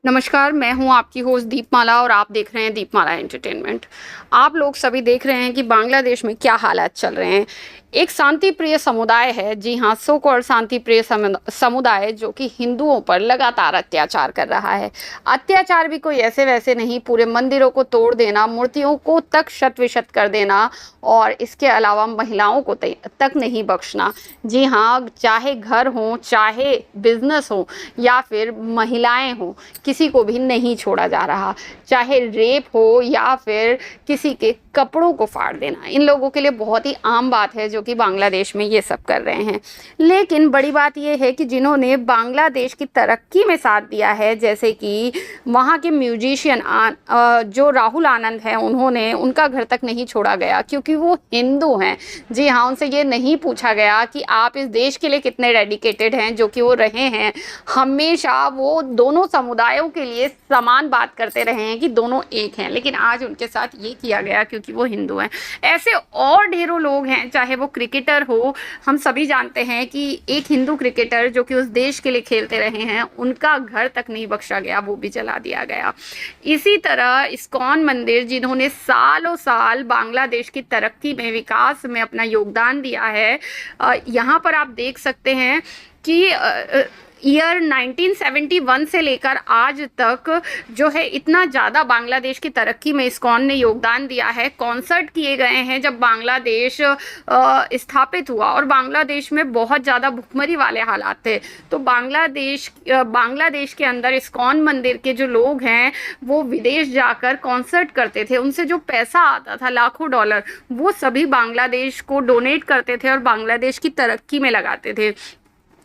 नमस्कार, मैं हूँ आपकी होस्ट दीपमाला और आप देख रहे हैं दीपमाला एंटरटेनमेंट। आप लोग सभी देख रहे हैं कि बांग्लादेश में क्या हालात चल रहे हैं। एक शांति प्रिय समुदाय है, जी हाँ, सो कॉल्ड शांति प्रिय समुदाय जो कि हिंदुओं पर लगातार अत्याचार कर रहा है। अत्याचार भी कोई ऐसे वैसे नहीं, पूरे मंदिरों को तोड़ देना, मूर्तियों को तक शत विशत कर देना और इसके अलावा महिलाओं को तक नहीं बख्शना। जी हाँ, चाहे घर हो, चाहे बिजनेस हो या फिर महिलाएं हो, किसी को भी नहीं छोड़ा जा रहा। चाहे रेप हो या फिर किसी के कपड़ों को फाड़ देना, इन लोगों के लिए बहुत ही आम बात है जो कि बांग्लादेश में ये सब कर रहे हैं। लेकिन बड़ी बात ये है कि जिन्होंने बांग्लादेश की तरक्की में साथ दिया है, जैसे कि वहाँ के म्यूजिशियन जो राहुल आनंद हैं, उन्होंने उनका घर तक नहीं छोड़ा गया क्योंकि वो हिंदू हैं। जी हाँ, उनसे ये नहीं पूछा गया कि आप इस देश के लिए कितने डेडिकेटेड हैं, जो कि वो रहे हैं। हमेशा वो दोनों समुदायों के लिए समान बात करते रहे हैं कि दोनों एक हैं, लेकिन आज उनके साथ ये किया गया क्योंकि वो हिंदू हैं। ऐसे और ढेरों लोग हैं, चाहे वो क्रिकेटर हो। हम सभी जानते हैं कि एक हिंदू क्रिकेटर जो कि उस देश के लिए खेलते रहे हैं, उनका घर तक नहीं बख्शा गया, वो भी जला दिया गया। इसी तरह इस्कॉन मंदिर, जिन्होंने सालों साल बांग्लादेश की तरक्की में, विकास में अपना योगदान दिया है, यहाँ पर आप देख सकते हैं कि ईयर 1971 से लेकर आज तक जो है इतना ज़्यादा बांग्लादेश की तरक्की में इस्कॉन ने योगदान दिया है। कॉन्सर्ट किए गए हैं जब बांग्लादेश स्थापित हुआ और बांग्लादेश में बहुत ज़्यादा भुखमरी वाले हालात थे, तो बांग्लादेश के अंदर इस्कॉन मंदिर के जो लोग हैं वो विदेश जाकर कॉन्सर्ट करते थे। उनसे जो पैसा आता था, लाखों डॉलर, वो सभी बांग्लादेश को डोनेट करते थे और बांग्लादेश की तरक्की में लगाते थे।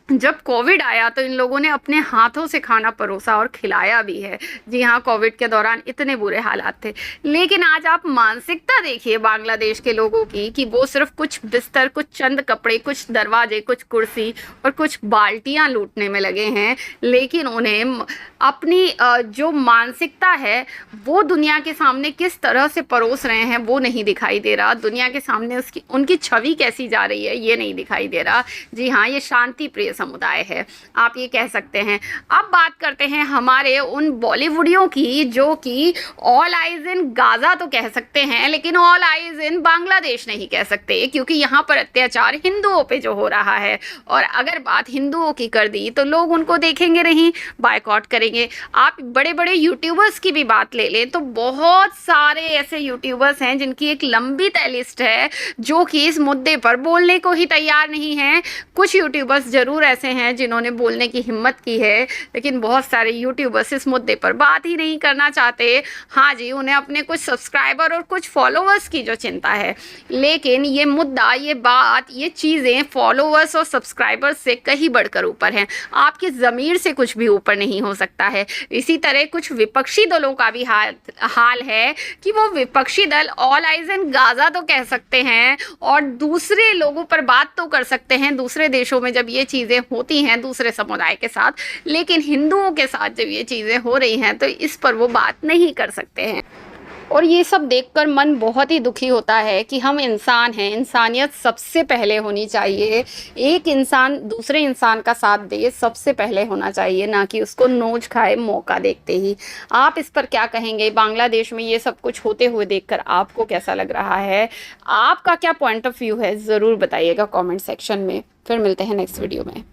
जब कोविड आया तो इन लोगों ने अपने हाथों से खाना परोसा और खिलाया भी है। जी हाँ, कोविड के दौरान इतने बुरे हालात थे। लेकिन आज आप मानसिकता देखिए बांग्लादेश के लोगों की कि वो सिर्फ कुछ बिस्तर, कुछ चंद कपड़े, कुछ दरवाजे, कुछ कुर्सी और कुछ बाल्टियां लूटने में लगे हैं। लेकिन उन्हें अपनी जो मानसिकता है वो दुनिया के सामने किस तरह से परोस रहे हैं वो नहीं दिखाई दे रहा। दुनिया के सामने उनकी छवि कैसी जा रही है ये नहीं दिखाई दे रहा। जी हाँ, ये शांति प्रिय समुदाय है, आप ये कह सकते हैं। अब बात करते हैं हमारे उन बॉलीवुडियों की जो कि ऑल आइज इन गाजा तो कह सकते हैं, लेकिन ऑल आइज इन बांग्लादेश नहीं कह सकते, क्योंकि यहाँ पर अत्याचार हिंदुओं पे जो हो रहा है, और अगर बात हिंदुओं की कर दी तो लोग उनको देखेंगे नहीं, बायकॉट करेंगे। आप बड़े बड़े यूट्यूबर्स की भी बात ले लें तो बहुत सारे ऐसे यूट्यूबर्स हैं जिनकी एक लंबी तय लिस्ट है जो कि इस मुद्दे पर बोलने को ही तैयार नहीं हैं। कुछ यूट्यूबर्स जरूर ऐसे हैं जिन्होंने बोलने की हिम्मत की है, लेकिन बहुत सारे यूट्यूबर्स इस मुद्दे पर बात ही नहीं करना चाहते। हाँ जी, उन्हें अपने कुछ सब्सक्राइबर और कुछ फॉलोअर्स की जो चिंता है, लेकिन ये मुद्दा, ये बात, ये चीज़ें फॉलोअर्स और सब्सक्राइबर्स से कहीं बढ़कर ऊपर हैं। आपकी ज़मीर से कुछ भी ऊपर नहीं हो सकता है। इसी तरह कुछ विपक्षी दलों का भी हाल है कि वो विपक्षी दल ऑल आइज इन गाजा तो कह सकते हैं और दूसरे लोगों पर बात तो कर सकते हैं, दूसरे देशों में जब ये चीज़ें होती हैं दूसरे समुदाय के साथ, लेकिन हिंदुओं के साथ जब ये चीज़ें हो रही हैं तो इस पर वो बात नहीं कर सकते हैं। और ये सब देखकर मन बहुत ही दुखी होता है कि हम इंसान हैं, इंसानियत सबसे पहले होनी चाहिए। एक इंसान दूसरे इंसान का साथ दे, सबसे पहले होना चाहिए, ना कि उसको नोच खाए मौका देखते ही। आप इस पर क्या कहेंगे? बांग्लादेश में ये सब कुछ होते हुए देखकर आपको कैसा लग रहा है? आपका क्या पॉइंट ऑफ व्यू है, ज़रूर बताइएगा कमेंट सेक्शन में। फिर मिलते हैं नेक्स्ट वीडियो में।